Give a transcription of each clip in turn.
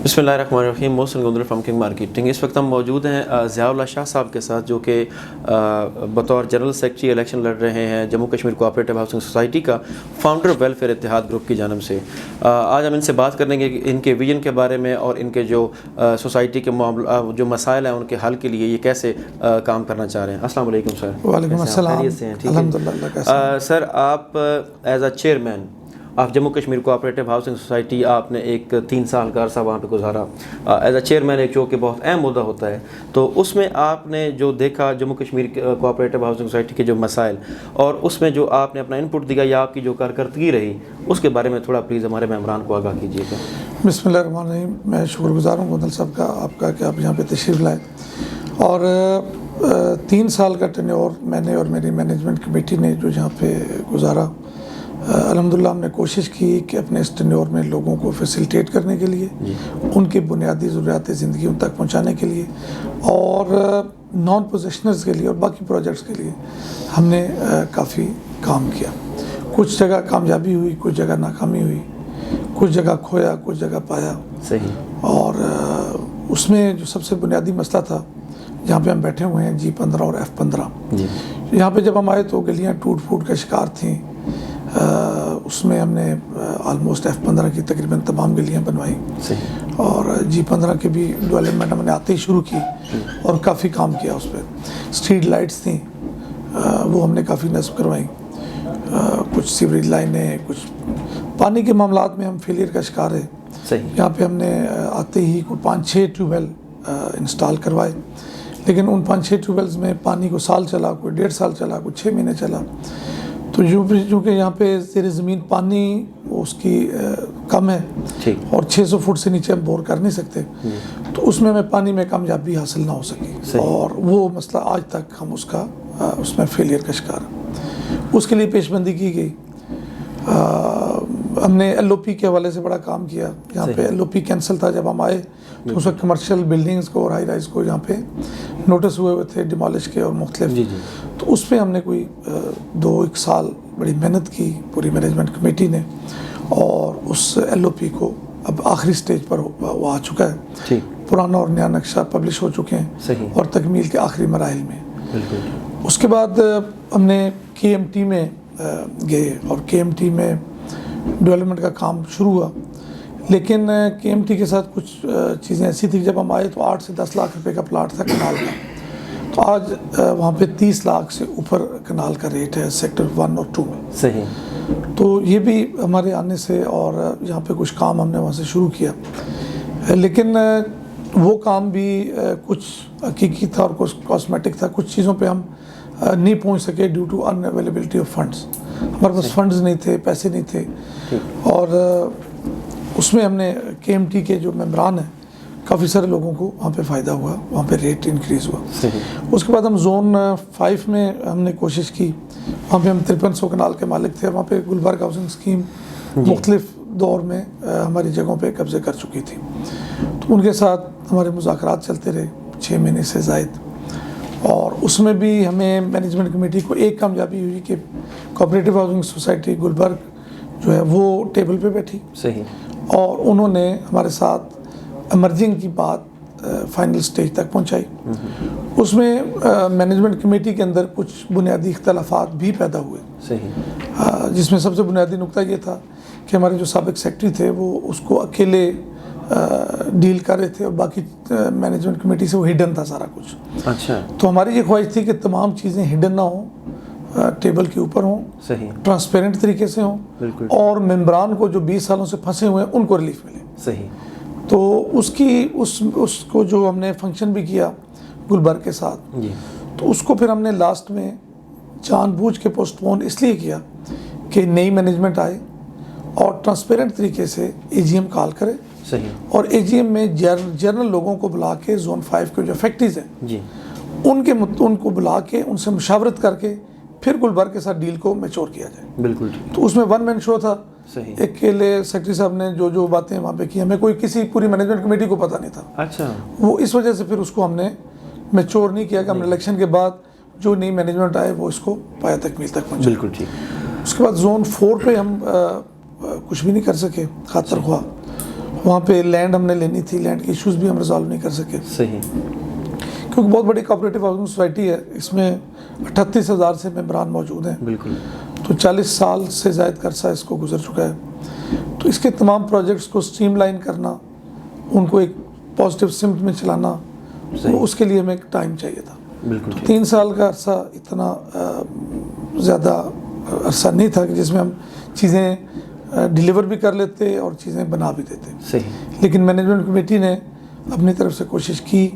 بسم اللہ الرحمن الرحیم. محسن گندر فرام کنگ مارکیٹنگ. اس وقت ہم موجود ہیں ضیاء اللہ شاہ صاحب کے ساتھ، جو کہ بطور جنرل سیکرٹری الیکشن لڑ رہے ہیں Jammu Kashmir cooperative housing society کا، فاؤنڈر ویلفیئر اتحاد گروپ کی جانب سے. آج ہم ان سے بات کریں گے کہ ان کے ویژن کے بارے میں اور ان کے جو سوسائٹی کے جو مسائل ہیں ان کے حل کے لیے یہ کیسے کام کرنا چاہ رہے ہیں. السلام علیکم سر. وعلیکم السلام. الحمدللہ. سر آپ ایز اے چیئرمین آپ Jammu Kashmir cooperative housing society, آپ نے ایک 3 سال کا عرصہ وہاں پہ گزارا ایز اے چیئرمین، ایک جو کہ بہت اہم مدعا ہوتا ہے. تو اس میں آپ نے جو دیکھا Jammu Kashmir cooperative housing society کے جو مسائل، اور اس میں جو آپ نے اپنا انپٹ دیا یا آپ کی جو کارکردگی رہی، اس کے بارے میں تھوڑا پلیز ہمارے ممبران کو آگاہ کیجیے گا. بسم اللہ الرحمن الرحیم. میں شکر گزار ہوں گندل صاحب کا، آپ کا کہ آپ یہاں پہ تشریف لائے. اور 3 سال کا ٹینیور میں نے اور میری مینجمنٹ کمیٹی نے جو یہاں پہ گزارا، الحمدللہ ہم نے کوشش کی کہ اپنے اس ٹینیور میں لوگوں کو فیسیلیٹیٹ کرنے کے لیے، ان کے بنیادی ضروریات زندگی ان تک پہنچانے کے لیے، اور نان پوزیشنرز کے لیے اور باقی پروجیکٹس کے لیے ہم نے کافی کام کیا. کچھ جگہ کامیابی ہوئی، کچھ جگہ ناکامی ہوئی، کچھ جگہ کھویا، کچھ جگہ پایا. صحیح. اور اس میں جو سب سے بنیادی مسئلہ تھا، جہاں پہ ہم بیٹھے ہوئے ہیں G15 اور F15، یہاں پہ جب ہم آئے تو گلیاں ٹوٹ پھوٹ کا شکار تھیں. اس میں ہم نے آلموسٹ F15 کی تقریباً تمام گلیاں بنوائی، اور G15 کی بھی ڈیولپمنٹ ہم نے آتے ہی شروع کی اور کافی کام کیا. اس پہ اسٹریٹ لائٹس تھیں، وہ ہم نے کافی نصب کروائیں. کچھ سیوریج لائنیں، کچھ پانی کے معاملات میں ہم فیلئر کا شکار ہے. یہاں پہ ہم نے آتے ہی کوئی 5-6 ٹیوب ویل انسٹال کروائے، لیکن ان 5-6 ٹیوب ویلز میں پانی کو سال چلا، کوئی 1.5 سال چلا، کوئی 6 مہینے چلا. تو چونکہ یہاں پہ زیر زمین پانی اس کی کم ہے، اور 600 فٹ سے نیچے ہم بور کر نہیں سکتے، تو اس میں ہمیں پانی میں کامیابی حاصل نہ ہو سکی، اور وہ مسئلہ آج تک ہم اس میں فیلئر کا شکار ہیں. اس کے لیے پیش بندی کی گئی. ہم نے LOP کے حوالے سے بڑا کام کیا. یہاں پہ LOP کینسل تھا جب ہم آئے، تو اس وقت کمرشل بلڈنگز کو اور ہائی رائز کو یہاں پہ نوٹس ہوئے تھے ڈیمالش کے اور مختلف. تو اس پہ ہم نے کوئی 2-1 سال بڑی محنت کی پوری مینجمنٹ کمیٹی نے، اور اس LOP کو اب آخری سٹیج پر وہ آ چکا ہے. پرانا اور نیا نقشہ پبلش ہو چکے ہیں اور تکمیل کے آخری مراحل میں. اس کے بعد ہم نے KMT میں گئے، اور KMT میں ڈیولپمنٹ کا کام شروع ہوا. لیکن KMT کے ساتھ کچھ چیزیں ایسی تھیں، جب ہم آئے تو 8 سے 10 لاکھ روپے کا پلاٹ تھا کنال کا. تو آج وہاں پہ 30 لاکھ سے اوپر کنال کا ریٹ ہے سیکٹر 1 اور 2 میں. تو یہ بھی ہمارے آنے سے، اور یہاں پہ کچھ کام ہم نے وہاں سے شروع کیا، لیکن وہ کام بھی کچھ حقیقی تھا اور کچھ کاسمیٹک تھا. کچھ چیزوں پہ ہم نہیں پہنچ سکے due to unavailability of funds. ہمارے پاس فنڈز نہیں تھے، پیسے نہیں تھے. اور اس میں ہم نے KMT کے جو ممبران ہیں، کافی سارے لوگوں کو وہاں پہ فائدہ ہوا، وہاں پہ ریٹ انکریز ہوا. اس کے بعد ہم زون 5 میں ہم نے کوشش کی. وہاں پہ ہم 5300 کنال کے مالک تھے. وہاں پہ گلبرگ ہاؤسنگ اسکیم مختلف دور میں ہماری جگہوں پہ قبضے کر چکی تھی. تو ان کے ساتھ ہمارے مذاکرات چلتے رہے 6 مہینے سے زائد، اور اس میں بھی ہمیں مینجمنٹ کمیٹی کو ایک کامیابی ہوئی کہ کوآپریٹو ہاؤسنگ سوسائٹی گلبرگ جو ہے وہ ٹیبل پہ بیٹھی. اور انہوں نے ہمارے ساتھ ایمرجنگ کی بات فائنل سٹیج تک پہنچائی. اس میں مینجمنٹ کمیٹی کے اندر کچھ بنیادی اختلافات بھی پیدا ہوئے، جس میں سب سے بنیادی نقطہ یہ تھا کہ ہمارے جو سابق سیکرٹری تھے وہ اس کو اکیلے ڈیل کر رہے تھے، اور باقی مینجمنٹ کمیٹی سے وہ ہڈن تھا سارا کچھ. تو ہماری یہ خواہش تھی کہ تمام چیزیں ہڈن نہ ہوں، ٹیبل کے اوپر ہوں، ٹرانسپیرنٹ طریقے سے ہوں، اور ممبران کو جو 20 سالوں سے پھنسے ہوئے ہیں ان کو ریلیف ملے. تو اس کو جو ہم نے فنکشن بھی کیا گلبرگ کے ساتھ، تو اس کو پھر ہم نے لاسٹ میں جان بوجھ کے پوسٹ پون اس لیے کیا کہ نئی مینجمنٹ آئے اور ٹرانسپیرنٹ طریقے سے AGM کال کرے، اور AGM میں جنرل لوگوں کو بلا کے زون 5 کے جو فیکٹریز ہیں ان کو بلا کے ان سے مشاورت کر کے پھر گلبرگ کے ساتھ ڈیل کو میچور کیا جائے. تو اس میں 1 مین شو تھا. اکیلے سیکرٹری صاحب نے جو باتیں وہاں پہ کی، ہمیں کوئی کسی پوری مینجمنٹ کمیٹی کو پتہ نہیں تھا. وہ اس وجہ سے پھر اس کو ہم نے میچور نہیں کیا کہ ہم نے الیکشن کے بعد جو نئی مینجمنٹ آئے وہ اس کو پایا تکمیل تک پہنچا. اس کے بعد زون 4 پہ ہم کچھ بھی نہیں کر سکے خاطر خواہ، وہاں پہ لینڈ ہم نے لینی تھی, لینڈ کے ایشوز بھی ہم ریزالو نہیں کر سکے صحیح, کیونکہ بہت بڑی کوآپریٹو ہاؤسنگ سوسائٹی ہے, اس میں 38,000 سے ممبران موجود ہیں, بالکل, تو 40 سال سے زائد کا عرصہ اس کو گزر چکا ہے. تو اس کے تمام پروجیکٹس کو اسٹریم لائن کرنا, ان کو ایک پازیٹیو سمت میں چلانا, اس کے لیے ہمیں ایک ٹائم چاہیے تھا. بالکل 3 سال کا عرصہ اتنا زیادہ عرصہ نہیں تھا کہ جس میں ہم چیزیں ڈیلیور بھی کر لیتے اور چیزیں بنا بھی دیتے. صحیح, لیکن مینجمنٹ کمیٹی نے اپنی طرف سے کوشش کی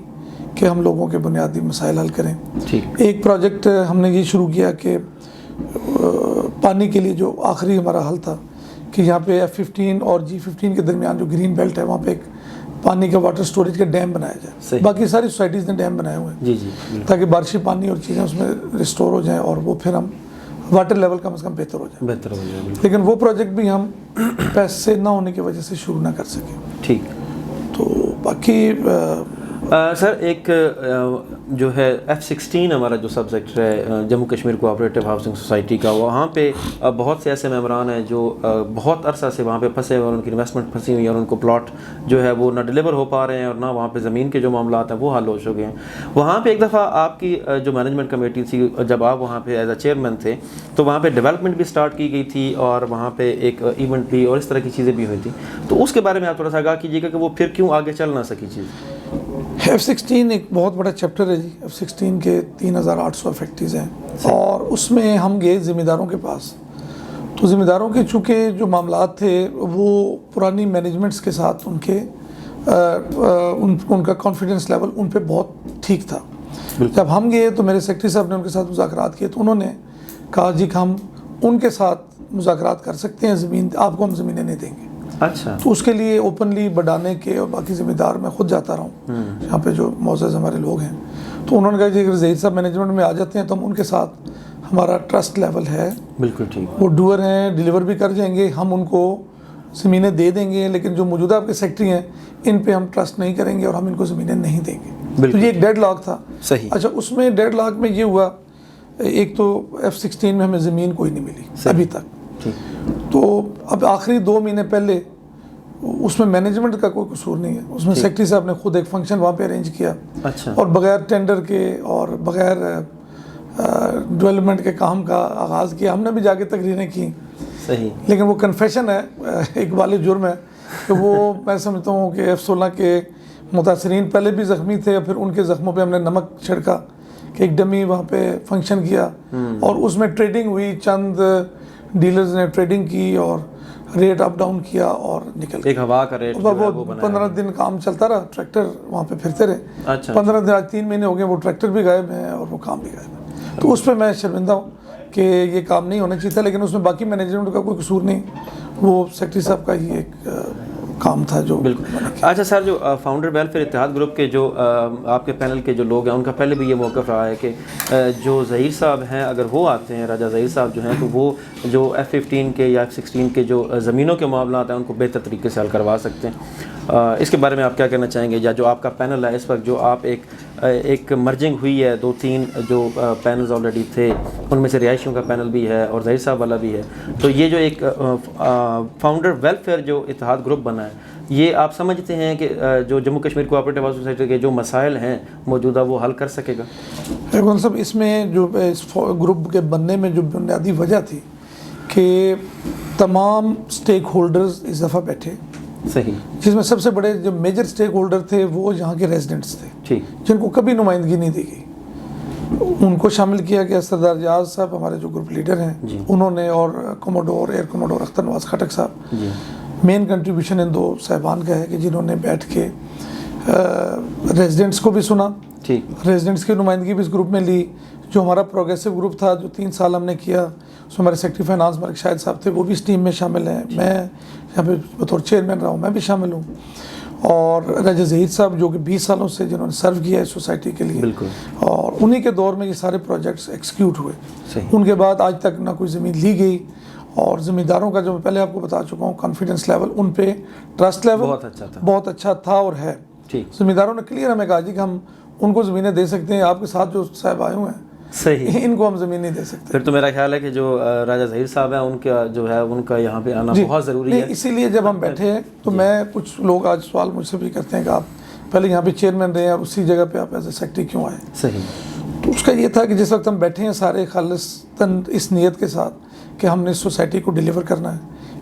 کہ ہم لوگوں کے بنیادی مسائل حل کریں. ٹھیک, ایک پروجیکٹ ہم نے یہ شروع کیا کہ پانی کے لیے جو آخری ہمارا حل تھا کہ یہاں پہ F15 اور G15 کے درمیان جو گرین بیلٹ ہے وہاں پہ ایک پانی کا واٹر سٹوریج کا ڈیم بنایا جائے. باقی ساری سوسائٹیز نے ڈیم بنائے ہوئے ہیں جی, تاکہ بارشی پانی اور چیزیں اس میں ریسٹور ہو جائیں اور وہ پھر ہم واٹر لیول کم از کم بہتر ہو جائے. لیکن وہ پروجیکٹ بھی ہم پیسے نہ ہونے کی وجہ سے شروع نہ کر سکے. ٹھیک, تو باقی سر ایک جو ہے F16 ہمارا جو سبسیکٹر ہے Jammu Kashmir cooperative housing society کا, وہاں پہ بہت سے ایسے ممبران ہیں جو بہت عرصہ سے وہاں پہ پھنسے ہوئے, اور ان کی انویسٹمنٹ پھنسی ہوئی ہے, اور ان کو پلاٹ جو ہے وہ نہ ڈیلیور ہو پا رہے ہیں, اور نہ وہاں پہ زمین کے جو معاملات ہیں وہ حل ہو چکے ہیں. وہاں پہ ایک دفعہ آپ کی جو مینجمنٹ کمیٹی تھی, جب آپ وہاں پہ ایز اے چیئرمین تھے, تو وہاں پہ ڈیولپمنٹ بھی اسٹارٹ کی گئی تھی, اور وہاں پہ ایک ایونٹ بھی اور اس طرح کی چیزیں بھی ہوئی تھیں. تو اس کے بارے میں آپ تھوڑا سا آگاہ کیجیے گا کہ وہ پھر کیوں آگے چل نہ سکی چیز. F16 ایک بہت بڑا چیپٹر ہے جی. F16 کے 3,800 فیکٹریز ہیں, اور اس میں ہم گئے ذمہ داروں کے پاس. تو ذمہ داروں کے چونکہ جو معاملات تھے وہ پرانی مینجمنٹس کے ساتھ ان کے ان کا کانفیڈنس لیول ان پہ بہت ٹھیک تھا. جب ہم گئے تو میرے سیکرٹری صاحب نے ان کے ساتھ مذاکرات کیے, تو انہوں نے کہا جی کہ ہم ان کے ساتھ مذاکرات کر سکتے ہیں, زمین آپ کو ہم زمینیں نہیں دیں گے. اچھا, تو اس کے لیے اوپنلی بڑھانے کے اور باقی ذمہ دار میں خود جاتا رہا ہوں, یہاں پہ جو معزز ہمارے لوگ ہیں. تو انہوں نے کہا جی اگر ظہیر صاحب مینجمنٹ میں آ جاتے ہیں تو ہم ان کے ساتھ ہمارا ٹرسٹ لیول ہے, بالکل ٹھیک, وہ ڈوئر ہیں, ڈیلیور بھی کر جائیں گے, ہم ان کو زمینیں دے دیں گے, لیکن جو موجودہ آپ کے سیکٹری ہیں ان پہ ہم ٹرسٹ نہیں کریں گے اور ہم ان کو زمینیں نہیں دیں گے. تو یہ ایک ڈیڈ لاک تھا. صحیح, اچھا, اس میں ڈیڈ لاک میں یہ ہوا, ایک تو F16 میں ہمیں زمین کوئی نہیں ملی ابھی تک. تو اب آخری 2 مہینے پہلے اس میں مینجمنٹ کا کوئی قصور نہیں ہے, اس میں سیکرٹری صاحب نے خود ایک فنکشن وہاں پہ ارینج کیا. اچھا, اور بغیر ٹینڈر کے اور بغیر ڈیولپمنٹ کے کام کا آغاز کیا. ہم نے بھی جا کے تقریریں کی. صحیح, لیکن وہ کنفیشن ہے, ایک والی جرم ہے کہ وہ میں سمجھتا ہوں کہ F16 کے متاثرین پہلے بھی زخمی تھے, اور پھر ان کے زخموں پہ ہم نے نمک چھڑکا کہ ایک ڈمی وہاں پہ فنکشن کیا, اور اس میں ٹریڈنگ ہوئی, چند ڈیلرز نے ٹریڈنگ کی اور ریٹ اپ ڈاؤن کیا اور نکل ایک ہوا کا ریٹ. وہ 15 دن کام چلتا رہا, ٹریکٹر وہاں پہ پھرتے رہے. اچھا, 15 دن, آج 3 مہینے ہو گئے, وہ ٹریکٹر بھی غائب ہیں اور وہ کام بھی غائب ہے. تو اس پہ میں شرمندہ ہوں کہ یہ کام نہیں ہونا چاہیے تھا, لیکن اس میں باقی مینجمنٹ کا کوئی قصور نہیں, وہ سیکرٹری صاحب کا ہی ایک کام تھا جو. بالکل. اچھا سر, جو فاؤنڈر ویلفیئر اتحاد گروپ کے جو آپ کے پینل کے جو لوگ ہیں, ان کا پہلے بھی یہ موقف رہا ہے کہ جو ظہیر صاحب ہیں اگر وہ آتے ہیں, راجہ ظہیر صاحب جو ہیں, تو وہ جو F15 کے یا F16 کے جو زمینوں کے معاملات ہیں ان کو بہتر طریقے سے حل کروا سکتے ہیں. اس کے بارے میں آپ کیا کہنا چاہیں گے, یا جو آپ کا پینل ہے اس وقت, جو آپ ایک مرجنگ ہوئی ہے, 2-3 جو پینلز آلریڈی تھے ان میں سے رہائشیوں کا پینل بھی ہے اور ظہیر صاحب والا بھی ہے, تو یہ جو ایک فاؤنڈر ویلفیئر جو اتحاد گروپ بنا ہے, یہ آپ سمجھتے ہیں کہ جو Jammu Kashmir cooperative housing society کے جو مسائل ہیں موجودہ وہ حل کر سکے گا؟ ایکون صاحب, اس میں جو اس گروپ کے بننے میں جو بنیادی وجہ تھی کہ تمام سٹیک ہولڈرز اس دفعہ بیٹھے. صحیح, جس میں سب سے بڑے جو میجر سٹیک ہولڈر تھے وہ یہاں کے ریزیڈنٹس تھے. ٹھیک, جن کو کبھی نمائندگی نہیں دی گئی. ان کو شامل کیا گیا. سردار جہاز صاحب ہمارے جو گروپ لیڈر ہیں انہوں نے, اور کوموڈور ایئر کوموڈور اختر نواز خٹک صاحب, مین کنٹریبیوشن ان 2 صاحبان کا ہے کہ جنہوں نے بیٹھ کے ریزیڈنٹس کو بھی سنا, ریزیڈنٹس کی نمائندگی بھی اس گروپ میں لی. جو ہمارا پروگریسو گروپ تھا جو 3 سال ہم نے کیا, اس میں ہمارے سیکرٹری فائنانس ملک شاہد صاحب تھے, وہ بھی اس ٹیم میں شامل ہیں. میں یہاں پہ بطور چیئرمین رہا ہوں, میں بھی شامل ہوں. اور راجہ ظہیر صاحب جو کہ 20 سالوں سے جنہوں نے سرو کیا ہے سوسائٹی کے لیے, اور انہی کے دور میں یہ سارے پروجیکٹس ایکسیکیوٹ ہوئے. ان کے بعد آج تک نہ کوئی زمین لی گئی, اور ذمہ داروں کا جو میں پہلے آپ کو بتا چکا ہوں کانفیڈنس لیول, ان پہ ٹرسٹ لیول بہت اچھا تھا اور ہے. ذمہ داروں نے کلیئر ہمیں کہا جی کہ ہم ان کو زمینیں دے سکتے ہیں, آپ کے ساتھ جو صاحب آئے ہوئے ہیں صحیح، ان کو ہم زمین نہیں دے سکتے. پھر تو میرا خیال ہے کہ جو راجہ ظہیر صاحب ہیں ان کا جو ہے ان کا یہاں پہ آنا بہت ضروری ہے. اسی لیے جب ہم بیٹھے ہیں تو میں کچھ لوگ آج سوال مجھ سے بھی کرتے ہیں کہ آپ پہلے یہاں پہ چیئرمین رہے ہیں اور اسی جگہ پہ آپ ایز اے سیکرٹری کیوں آئے. صحیح. تو اس کا یہ تھا کہ جس وقت ہم بیٹھے ہیں سارے خالصتاً اس نیت کے ساتھ کہ ہم نے اس سوسائٹی کو ڈیلیور کرنا ہے,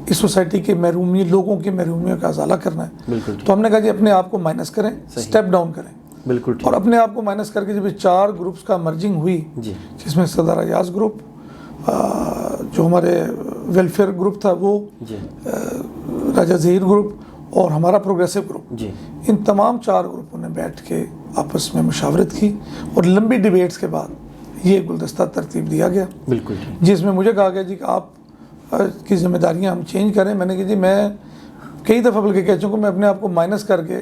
اس سوسائٹی کے محرومی لوگوں کی محرومیوں کا ازالہ کرنا ہے. بالکل. تو ہم نے کہا جی اپنے آپ کو مائنس کریں, اسٹیپ ڈاؤن کریں. بالکل. اور اپنے آپ کو مائنس کر کے جب 4 گروپس کا مرجنگ ہوئی, جس میں صدر ایاز گروپ, جو ہمارے ویلفیئر گروپ تھا وہ, راجہ ظہیر گروپ اور ہمارا پروگریسو گروپ, ان تمام 4 گروپوں نے بیٹھ کے آپس میں مشاورت کی اور لمبی ڈیبیٹس کے بعد یہ گلدستہ ترتیب دیا گیا. بالکل. جس میں مجھے کہا گیا جی کہ آپ کی ذمہ داریاں ہم چینج کریں. میں نے کہا جی میں کئی دفعہ بلکہ کہہ چکا میں اپنے آپ کو مائنس کر کے,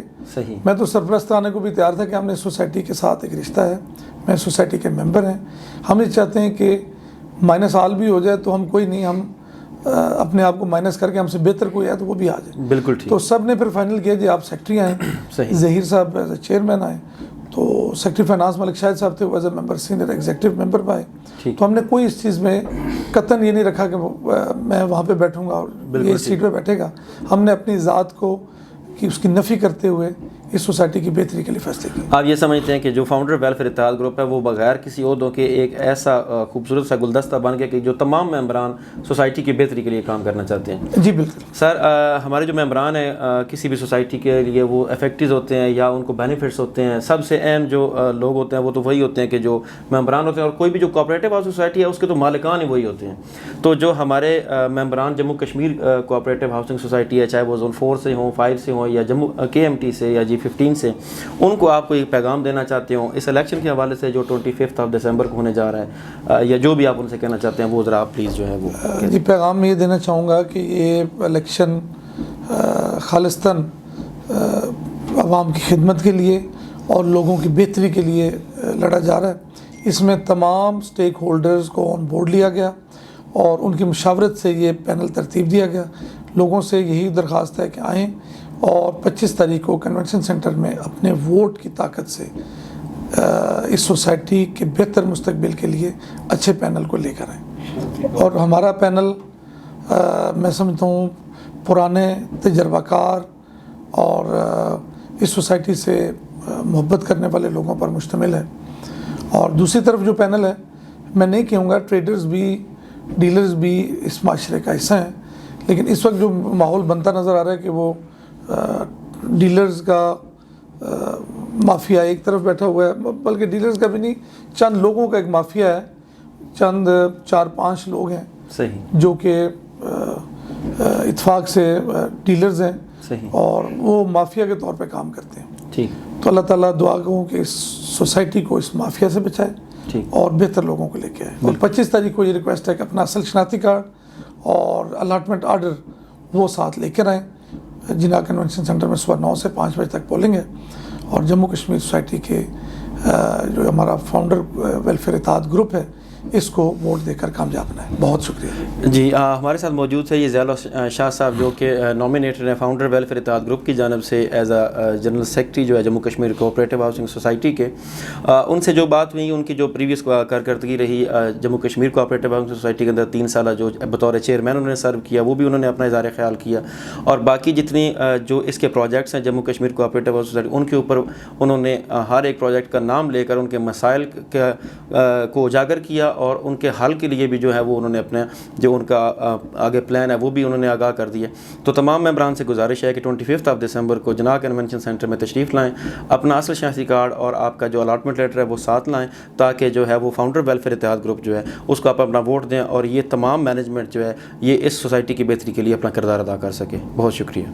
میں تو سرپرست آنے کو بھی تیار تھا کہ ہم نے اس سوسائٹی کے ساتھ ایک رشتہ ہے, میں سوسائٹی کے ممبر ہیں, ہم یہ چاہتے ہیں کہ مائنس آل بھی ہو جائے تو ہم کوئی نہیں, ہم اپنے آپ کو مائنس کر کے ہم سے بہتر کوئی ہے تو وہ بھی آ جائے. بالکل ٹھیک. تو سب نے پھر فائنل کیا جی آپ سیکرٹری آئیں, ظہیر صاحب ایز اے چیئرمین آئے, تو سیکرٹری فائنانس ملک شاہد صاحب تھے, وہ as a member senior executive member پہ آئے. تو ہم نے کوئی اس چیز میں قطعاً یہ نہیں رکھا کہ میں وہاں پہ بیٹھوں گا اور یہ سیٹ پہ بیٹھے گا. ہم نے اپنی ذات کو کہ اس کی نفی کرتے ہوئے اس سوسائٹی کی بہتری کے لیے فیصلے کیے. آپ یہ سمجھتے ہیں کہ جو فاؤنڈر ویلفیئر اتحاد گروپ ہے وہ بغیر کسی عہدوں کے ایک ایسا خوبصورت سا گلدستہ بن گیا کہ جو تمام ممبران سوسائٹی کی بہتری کے لیے کام کرنا چاہتے ہیں؟ جی بالکل سر. ہمارے جو ممبران ہیں کسی بھی سوسائٹی کے لیے وہ افیکٹیز ہوتے ہیں یا ان کو بینیفٹس ہوتے ہیں, سب سے اہم جو لوگ ہوتے ہیں وہ تو وہی ہوتے ہیں کہ جو ممبران ہوتے ہیں, اور کوئی بھی جو کوآپریٹو ہاؤس سوسائٹی ہے اس کے تو مالکان ہی وہی ہوتے ہیں. تو جو ہمارے ممبران Jammu Kashmir cooperative housing society ہے, چاہے وہ زون 4 سے ہوں, 5 سے ہوں, یا جموں KMT سے یا G15 سے, ان کو آپ کو ایک پیغام دینا چاہتے ہوں اس الیکشن کے حوالے سے جو 25 دسمبر کو ہونے جا رہا ہے, یا جو بھی آپ ان سے کہنا چاہتے ہیں وہ ذرا آپ پلیز جو ہے وہ. جی پیغام میں یہ دینا چاہوں گا کہ یہ الیکشن خالصتاً عوام کی خدمت کے لیے اور لوگوں کی بہتری کے لیے لڑا جا رہا ہے. اس میں تمام سٹیک ہولڈرز کو آن بورڈ لیا گیا اور ان کی مشاورت سے یہ پینل ترتیب دیا گیا. لوگوں سے یہی درخواست ہے کہ آئیں اور 25 تاریخ کو کنونشن سینٹر میں اپنے ووٹ کی طاقت سے اس سوسائٹی کے بہتر مستقبل کے لیے اچھے پینل کو لے کر آئیں. اور ہمارا پینل میں سمجھتا ہوں پرانے تجربہ کار اور اس سوسائٹی سے محبت کرنے والے لوگوں پر مشتمل ہے. اور دوسری طرف جو پینل ہے, میں نہیں کہوں گا ٹریڈرز بھی ڈیلرز بھی اس معاشرے کا حصہ ہیں, لیکن اس وقت جو ماحول بنتا نظر آ رہا ہے کہ وہ ڈیلرز کا مافیا ایک طرف بیٹھا ہوا ہے, بلکہ ڈیلرز کا بھی نہیں, چند لوگوں کا ایک مافیا ہے, چند 4-5 لوگ ہیں جو کہ اتفاق سے ڈیلرز ہیں اور وہ مافیا کے طور پہ کام کرتے ہیں. تو اللہ تعالیٰ دعا کروں کہ اس سوسائٹی کو اس مافیا سے بچائے اور بہتر لوگوں کو لے کے آئے. اور 25 تاریخ کو یہ ریکویسٹ ہے کہ اپنا اصل شناختی کارڈ اور الاٹمنٹ آرڈر وہ ساتھ لے کر آئیں. جناح کنونشن سینٹر میں صبح 9 سے 5 بجے تک پولنگ ہے, اور جموں کشمیر سوسائٹی کے جو ہمارا فاؤنڈر ویلفیئر اتحاد گروپ ہے اس کو ووٹ دے کر کامیاب بنائیں. بہت شکریہ. جی ہمارے ساتھ موجود تھے یہ ضیاء اللہ شاہ صاحب جو کہ نامینیٹڈ ہیں فاؤنڈر ویلفیئر اتحاد گروپ کی جانب سے ایز اے جنرل سیکرٹری جو ہے Jammu Kashmir cooperative housing society کے. ان سے جو بات ہوئی, ان کی جو پریویس کارکردگی رہی Jammu Kashmir cooperative housing society کے اندر 3 سالہ جو بطور چیئرمین انہوں نے سرو کیا, وہ بھی انہوں نے اپنا اظہار خیال کیا, اور باقی جتنی جو اس کے پروجیکٹس ہیں Jammu Kashmir cooperative housing society in کے اوپر انہوں نے ہر ایک پروجیکٹ کا نام لے کر ان کے مسائل کو اجاگر کیا, اور ان کے حل کے لیے بھی جو ہے وہ انہوں نے اپنے جو ان کا آگے پلان ہے وہ بھی انہوں نے آگاہ کر دیا. تو تمام ممبران سے گزارش ہے کہ 25 دسمبر کو جناح کنونشن سینٹر میں تشریف لائیں, اپنا اصل شناختی کارڈ اور آپ کا جو الاٹمنٹ لیٹر ہے وہ ساتھ لائیں, تاکہ جو ہے وہ فاؤنڈر ویلفیئر اتحاد گروپ جو ہے اس کو آپ اپنا ووٹ دیں, اور یہ تمام مینجمنٹ جو ہے یہ اس سوسائٹی کی بہتری کے لیے اپنا کردار ادا کر سکے. بہت شکریہ.